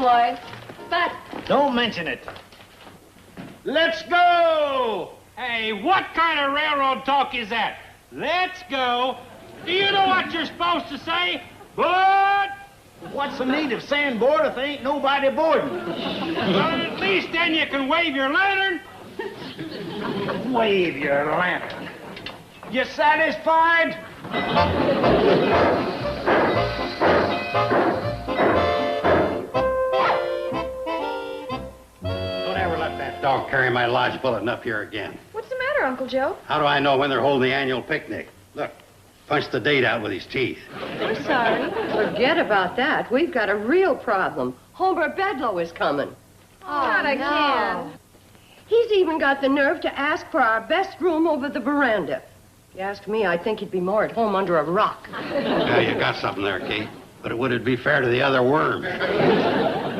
boys. But... Don't mention it. Let's go! Hey, what kind of railroad talk is that? Let's go. Do you know what you're supposed to say? But... What's the need of saying board if there ain't nobody boarding? Well, at least then you can wave your lantern. Wave your lantern. You satisfied? Don't ever let that dog carry my lodge bulletin up here again. What's the matter, Uncle Joe? How do I know when they're holding the annual picnic? Look, punched the date out with his teeth. I'm sorry. Forget about that. We've got a real problem. Homer Bedloe is coming. Not again. He's even got the nerve to ask for our best room over the veranda. If you ask me, I think he'd be more at home under a rock. Yeah, you got something there, Kate. But would it be fair to the other worms?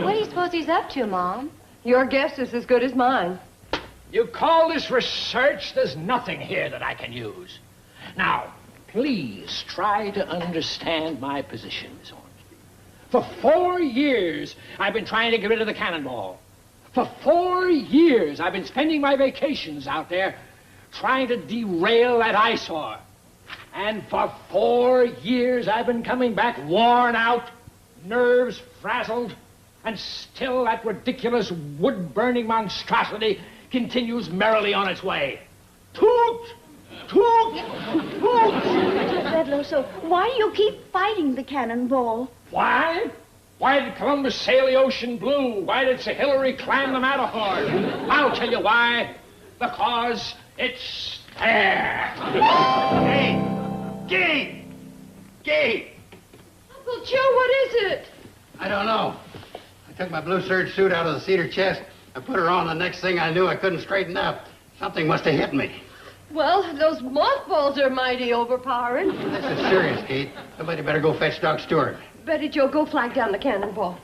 What do you suppose he's up to, Mom? Your guess is as good as mine. You call this research? There's nothing here that I can use. Now, please try to understand my position, Miss Ormsby. For 4 years, I've been trying to get rid of the cannonball. For 4 years, I've been spending my vacations out there trying to derail that eyesore. And for 4 years, I've been coming back worn out, nerves frazzled, and still that ridiculous wood-burning monstrosity continues merrily on its way. Toot! Toot! Toot! Mr. Bedloe, so why do you keep fighting the cannonball? Why? Why did Columbus sail the ocean blue? Why did Sir Hillary climb the Matterhorn? I'll tell you why. Because it's there. Kate! Kate! Uncle Joe, what is it? I don't know. I took my blue serge suit out of the cedar chest. I put her on. The next thing I knew, I couldn't straighten up. Something must have hit me. Well, those mothballs are mighty overpowering. This is serious, Kate. Somebody better go fetch Doc Stewart. Betty Joe, go flag down the cannonball.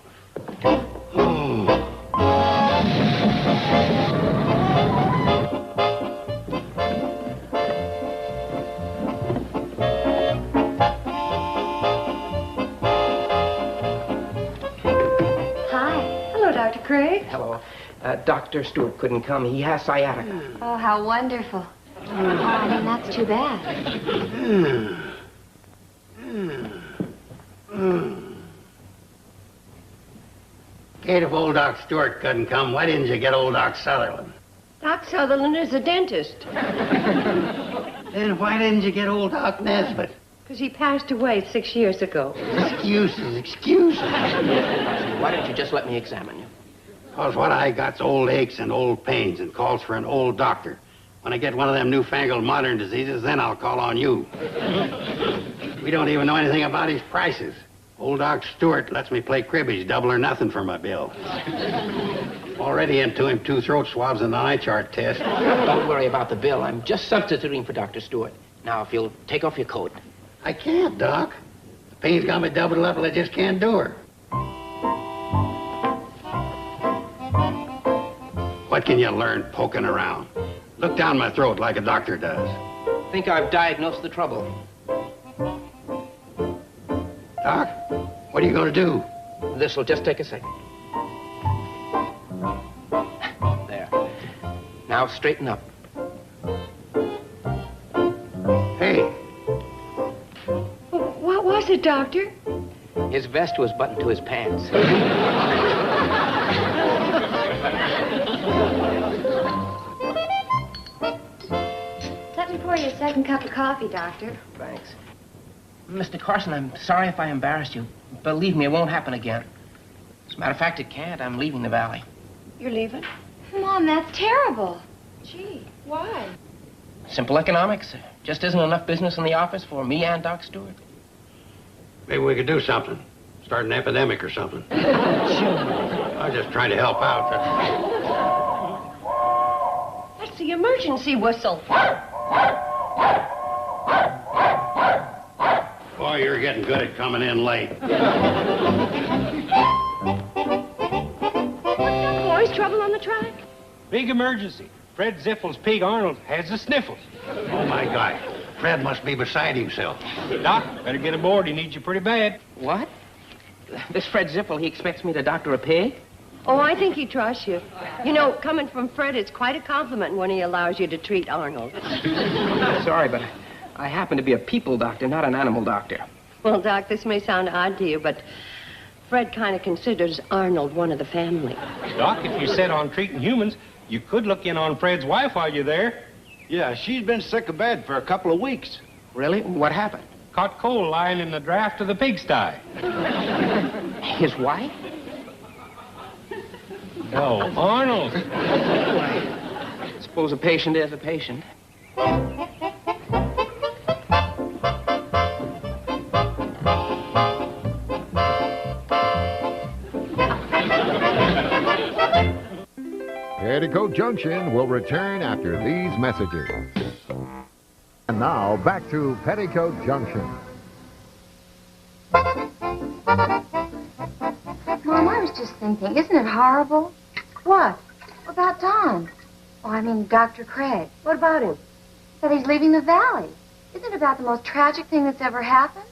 Oh. Dr. Craig? Hello. Dr. Stewart couldn't come. He has sciatica. Oh, how wonderful. Oh, I mean, that's too bad. Kate, if old Doc Stewart couldn't come, why didn't you get old Doc Sutherland? Doc Sutherland is a dentist. Then why didn't you get old Doc Nesbitt? Because he passed away 6 years ago. Excuses. Why don't you just let me examine you? Because what I got's old aches and old pains and calls for an old doctor. When I get one of them newfangled modern diseases, then I'll call on you. We don't even know anything about his prices. Old Doc Stewart lets me play cribbage, double or nothing for my bill. Already into him 2 throat swabs and an eye chart test. Don't worry about the bill. I'm just substituting for Dr. Stewart. Now, if you'll take off your coat. I can't, Doc. The pain's got me doubled up and I just can't do her. What can you learn poking around? Look down my throat like a doctor does. Think I've diagnosed the trouble. Doc, what are you going to do? This'll just take a second. There. Now straighten up. Hey. What was it, Doctor? His vest was buttoned to his pants. Let me pour you a second cup of coffee, Doctor. Thanks. Mr. Carson, I'm sorry if I embarrassed you. Believe me, it won't happen again. As a matter of fact, it can't. I'm leaving the valley. You're leaving? Mom, that's terrible. Gee, why? Simple economics. There just isn't enough business in the office for me and Doc Stewart. Maybe we could do something. Start an epidemic or something. I was just trying to help out. That's the emergency whistle. Boy, you're getting good at coming in late. Boys, trouble on the track? Big emergency. Fred Ziffle's pig Arnold has the sniffles. Oh, my God. Fred must be beside himself. Doc, better get aboard. He needs you pretty bad. What? This Fred Zippel, he expects me to doctor a pig? Oh, I think he trusts you. You know, coming from Fred, it's quite a compliment when he allows you to treat Arnold. Sorry, but I happen to be a people doctor, not an animal doctor. Well, Doc, this may sound odd to you, but Fred kind of considers Arnold one of the family. Doc, if you're set on treating humans, you could look in on Fred's wife while you're there. Yeah, she's been sick of bed for a couple of weeks. Really? What happened? Caught cold lying in the draft of the pigsty. His wife? No, Arnold. I suppose a patient is a patient. Petticoat Junction will return after these messages. And now, back to Petticoat Junction. Mom, I was just thinking, isn't it horrible? What? About Don. Oh, I mean, Dr. Craig. What about him? That he's leaving the valley. Isn't it about the most tragic thing that's ever happened?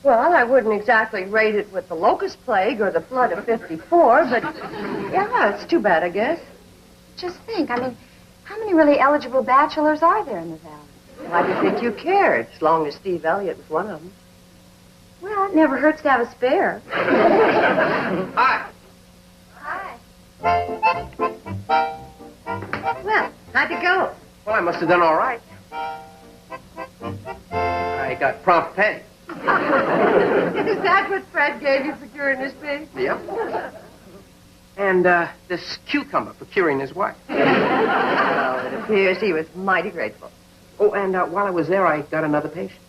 Well, I wouldn't exactly rate it with the locust plague or the flood of 54, but yeah, it's too bad, I guess. Just think, I mean, how many really eligible bachelors are there in the valley? Why do you think you cared, as long as Steve Elliott was one of them? Well, it never hurts to have a spare. Hi. Hi. Well, how'd it go? Well, I must have done all right. I got prompt pay. Is that what Fred gave you for curing his pig? Yep. And this cucumber for curing his wife. Well, it appears he was mighty grateful. Oh, and while I was there, I got another patient.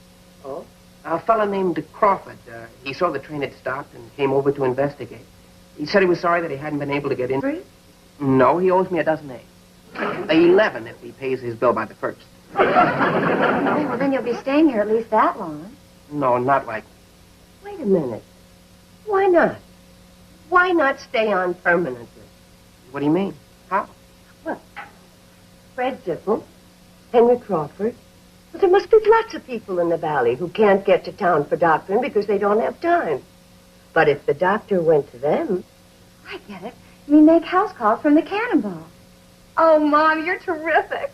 Oh? A fellow named Crawford. He saw the train had stopped and came over to investigate. He said he was sorry that he hadn't been able to get in. Free? No, he owes me a dozen eggs. 11 if he pays his bill by the 1st. Oh, well, then you'll be staying here at least that long. No, not like... Wait a minute. Why not? Why not stay on permanently? What do you mean? How? Well, Fred Zippel, Henry Crawford. Well, there must be lots of people in the valley who can't get to town for doctoring because they don't have time. But if the doctor went to them... I get it. You mean make house calls from the Cannonball. Oh, Mom, you're terrific.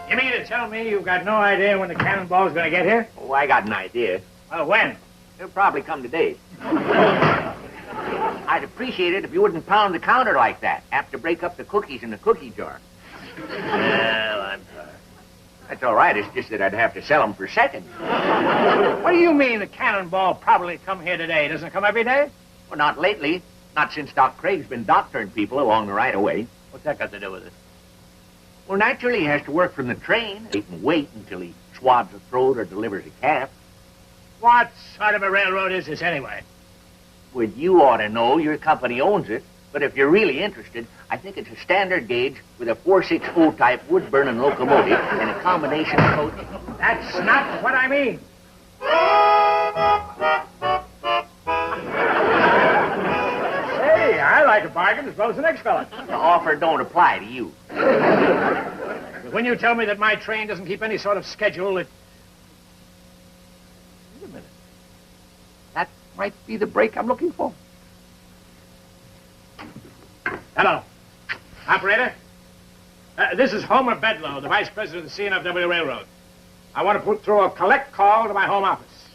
You mean to tell me you've got no idea when the Cannonball's going to get here? Oh, I got an idea. Well, when? It'll probably come today. I'd appreciate it if you wouldn't pound the counter like that. Have to break up the cookies in the cookie jar. Well, I'm sorry. That's all right. It's just that I'd have to sell them for seconds. What do you mean the Cannonball probably come here today? Doesn't it come every day? Well, not lately. Not since Doc Craig's been doctoring people along the right-of-way. What's that got to do with it? Well, naturally, he has to work from the train. He can wait until he swabs a throat or delivers a calf. What sort of a railroad is this anyway? Well, you ought to know. Your company owns it. But if you're really interested, I think it's a standard gauge with a 460 type wood-burning locomotive and a combination of coach. That's not what I mean. Hey, I like a bargain as well as the next fella. The offer don't apply to you. When you tell me that my train doesn't keep any sort of schedule, it... Wait a minute. That might be the break I'm looking for. Hello. Operator? This is Homer Bedlow, the Vice President of the CNFW Railroad. I want to put through a collect call to my home office.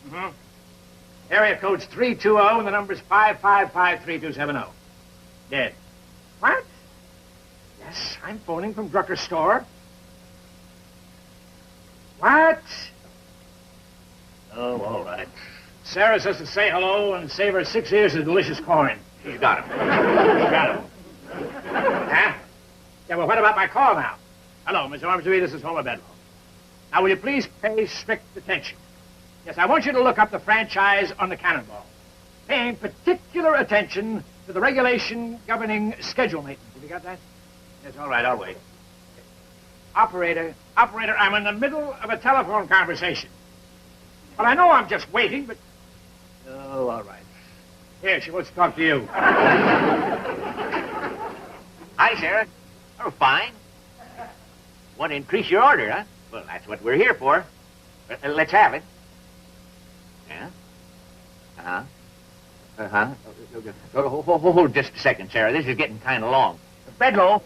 Mm-hmm. Area code's 320 and the number's 5553270. Dead. What? Yes, I'm phoning from Drucker's store. What? Oh, all right. Sarah says to say hello and save her 6 ears of delicious corn. She's got him. Got him. Huh? Yeah, well, what about my call now? Hello, Miss Ormsby, this is Homer Bedloe. Now, will you please pay strict attention? Yes, I want you to look up the franchise on the Cannonball, paying particular attention to the regulation governing schedule maintenance. Have you got that? Yes, all right, I'll wait. Operator, I'm in the middle of a telephone conversation. Well, I know I'm just waiting, but... Oh, all right. Here, she wants to talk to you. Hi, Sarah. Oh, fine. Want to increase your order, huh? Well, that's what we're here for. Let's have it. Yeah? Uh-huh. Uh-huh. Hold just a second, Sarah. This is getting kind of long. Bedloe,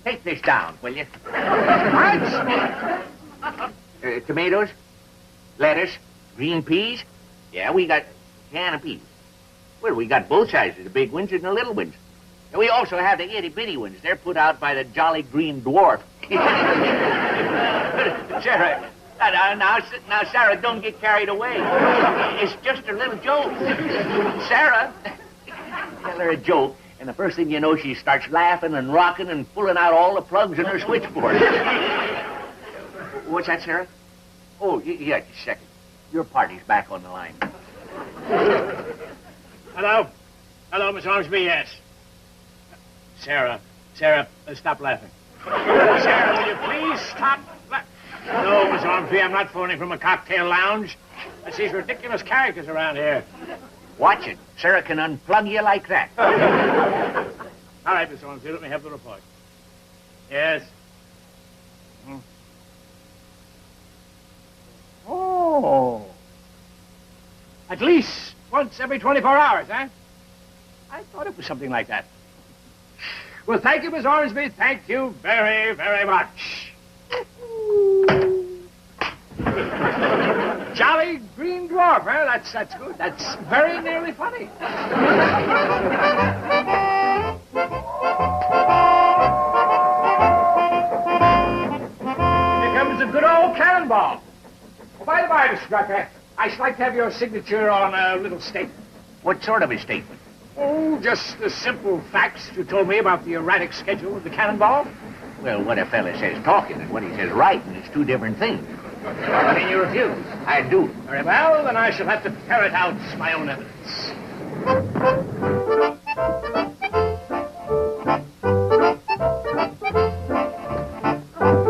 take this down, will you? Tomatoes, lettuce, green peas. Yeah, we got a can of peas. Well, we got both sizes, the big ones and the little ones. And we also have the itty-bitty ones. They're put out by the Jolly Green Dwarf. Sarah, now, Sarah, don't get carried away. It's just a little joke. Sarah, tell her a joke, and the first thing you know, she starts laughing and rocking and pulling out all the plugs in her switchboard. What's that, Sarah? Oh, yeah, just a second. Your party's back on the line. Hello? Hello, Miss Ormsby, yes. Sarah, stop laughing. Sarah, will you please stop laughing? No, Miss Ormsby, I'm not phoning from a cocktail lounge. That's these ridiculous characters around here. Watch it. Sarah can unplug you like that. All right, Miss Ormsby, let me have the report. Yes. Oh. At least once every 24 hours, huh? I thought it was something like that. Well, thank you, Miss Ormsby. Thank you very, very much. Jolly Green Dwarf, huh? That's good. That's very nearly funny. Here comes the good old Cannonball. Oh, by the by, Mr. Drucker, I should like to have your signature on a little statement. What sort of a statement? Oh, just the simple facts you told me about the erratic schedule of the Cannonball. Well, what a fella says talking and what he says writing is two different things. I mean, you refuse. I do. Very well, then I shall have to ferret out my own evidence.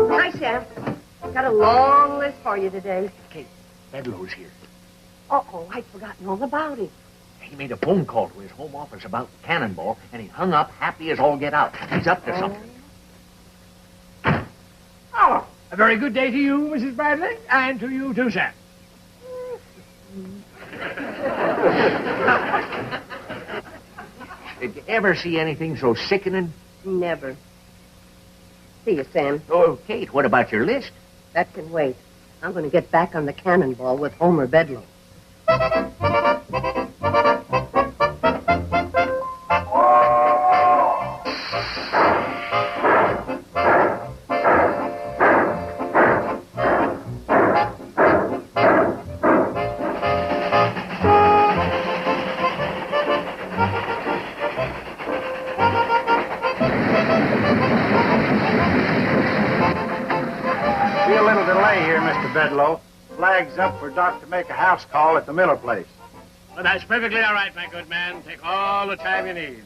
Hi, Sam. Got a long list for you today. Kate, Bedloe's here. Uh-oh, I'd forgotten all about it. He made a phone call to his home office about the Cannonball, and he hung up happy as all get out. He's up to something. Oh, a very good day to you, Mrs. Bradley, and to you too, Sam. Did you ever see anything so sickening? Never. See you, Sam. Oh, Kate, what about your list? That can wait. I'm going to get back on the Cannonball with Homer Bedloe. Bedloe. Flag's up for Doc to make a house call at the Miller place. Well, that's perfectly all right, my good man. Take all the time you need.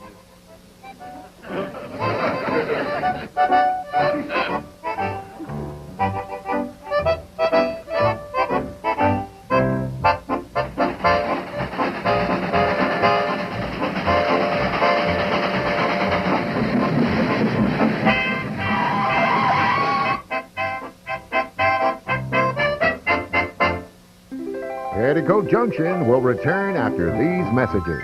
Petticoat Junction will return after these messages.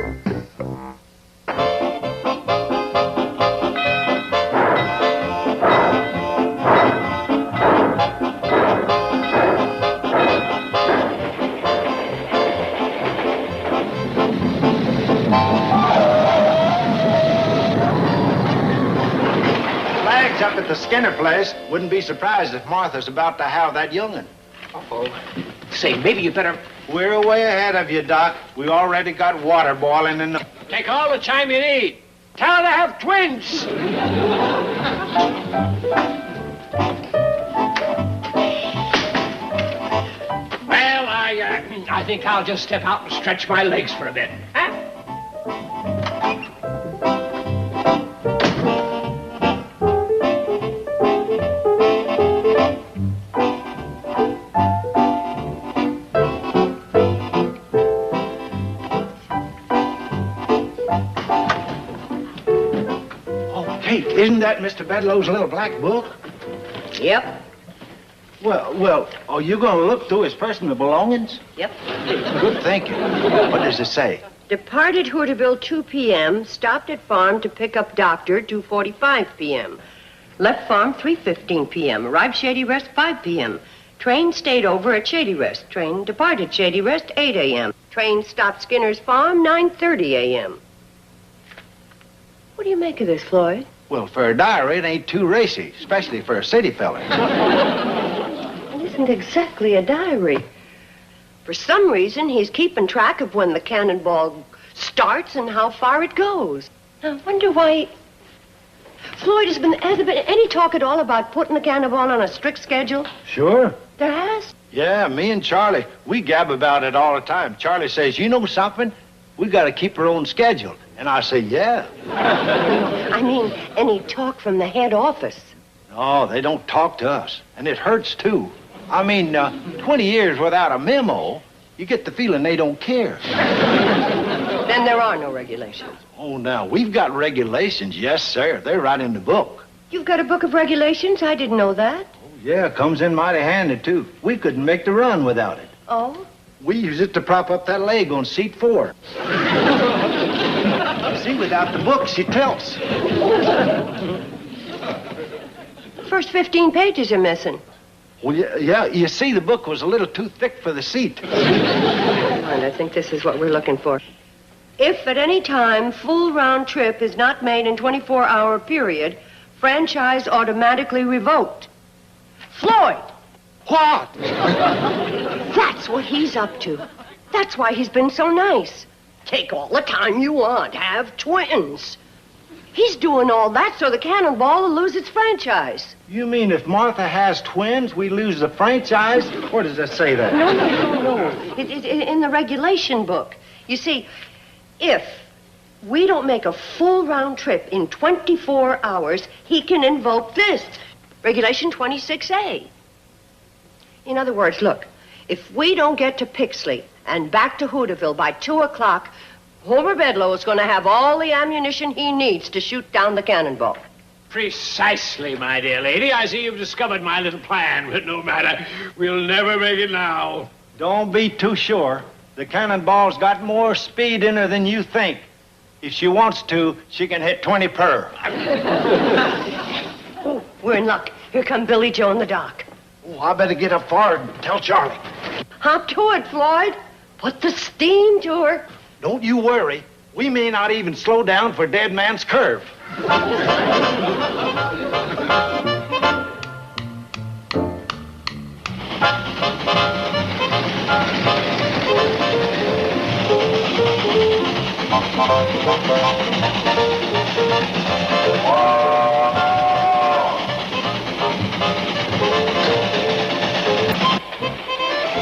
Flag's up at the Skinner place. Wouldn't be surprised if Martha's about to have that young'un. Uh-oh. Say, maybe you better We're way ahead of you, Doc. We already got water boiling in the... Take all the time you need. Tell her to have twins. Well, I think I'll just step out and stretch my legs for a bit. Huh? Isn't that Mr. Bedlow's little black book? Yep. Well, are you going to look through his personal belongings? Yep. Good thinking. What does it say? Departed Hooterville 2 p.m. Stopped at farm to pick up doctor 2:45 p.m. Left farm 3:15 p.m. Arrived Shady Rest 5 p.m. Train stayed over at Shady Rest. Train departed Shady Rest 8 a.m. Train stopped Skinner's Farm 9:30 a.m. What do you make of this, Floyd? Well, for a diary, it ain't too racy, especially for a city fella. It isn't exactly a diary. For some reason, he's keeping track of when the cannonball starts and how far it goes. I wonder why... Floyd, has there been any talk at all about putting the cannonball on a strict schedule? Sure. There has? Yeah, me and Charlie, we gab about it all the time. Charlie says, you know something? We got to keep our own schedule. And I say, yeah. I mean, any talk from the head office? No, they don't talk to us. And it hurts, too. I mean, 20 years without a memo, you get the feeling they don't care. Then there are no regulations. Oh, now, we've got regulations, yes, sir. They're right in the book. You've got a book of regulations? I didn't know that. Oh, yeah, comes in mighty handy, too. We couldn't make the run without it. Oh? We use it to prop up that leg on seat 4. See, without the book, she tilts. First 15 pages are missing. Well, yeah, you see, the book was a little too thick for the seat. And I think this is what we're looking for. If at any time full round trip is not made in 24-hour period, franchise automatically revoked. Floyd! What? That's what he's up to. That's why he's been so nice. Take all the time you want. Have twins. He's doing all that so the Cannonball will lose its franchise. You mean if Martha has twins, we lose the franchise? Where does it say that? No. In the regulation book. You see, if we don't make a full round trip in 24 hours, he can invoke this. Regulation 26A. In other words, look, if we don't get to Pixley and back to Hooterville by 2 o'clock, Homer Bedlow is going to have all the ammunition he needs to shoot down the cannonball. Precisely, my dear lady. I see you've discovered my little plan, but no matter. We'll never make it now. Don't be too sure. The cannonball's got more speed in her than you think. If she wants to, she can hit 20 per. Oh, we're in luck. Here come Billy Joe and the Doc. Oh, I better get up forward and tell Charlie. Hop to it, Floyd. Put the steam to her. Don't you worry. We may not even slow down for Dead Man's Curve.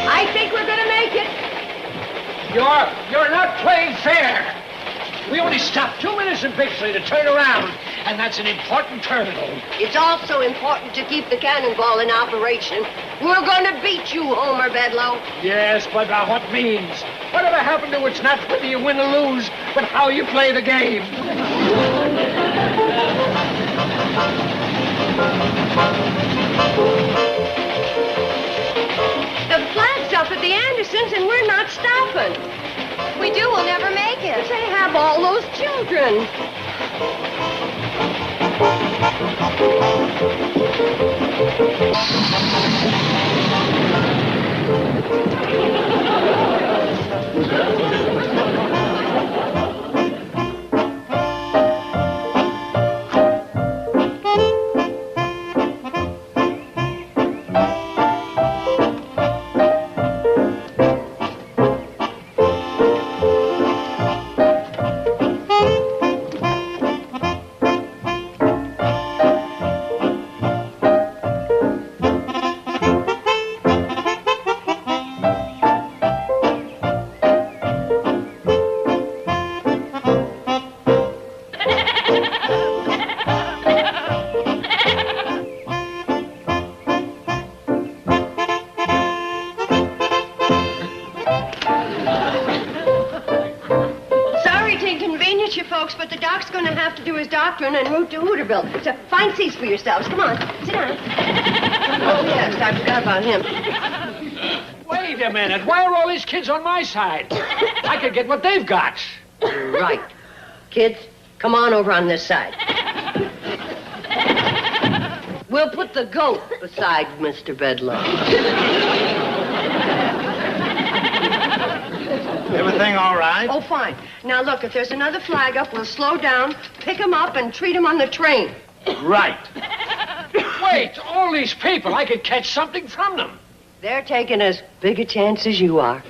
I think we're going to make it. You're not playing fair. We only stopped 2 minutes in Pixley to turn around, and that's an important terminal. It's also important to keep the cannonball in operation. We're going to beat you, Homer Bedlow. Yes, but by what means? Whatever happened to it's not whether you win or lose, but how you play the game. The flag's up at the Andersons, and we're not stopping. If we do, we'll never make it. They have all those children. going to have to do his doctoring en route to Hooterville. So find seats for yourselves. Come on, sit down. Oh, yes, I forgot about him. Wait a minute. Why are all these kids on my side? I could get what they've got. Right. Kids, come on over on this side. We'll put the goat beside Mr. Bedloe. Everything all right? Oh, fine. Now, look, if there's another flag up, we'll slow down, pick him up, and treat him on the train. Right. Wait, all these people, I could catch something from them. They're taking as big a chance as you are.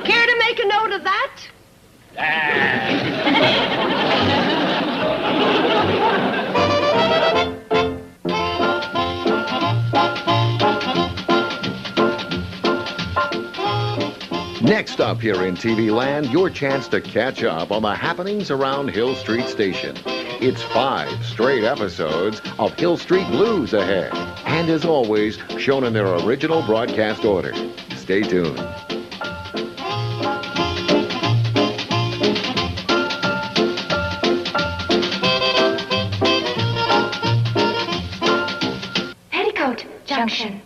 Care to make a note of that? Next up here in TV Land, your chance to catch up on the happenings around Hill Street Station. It's 5 straight episodes of Hill Street Blues ahead. And as always, shown in their original broadcast order. Stay tuned. Petticoat Junction.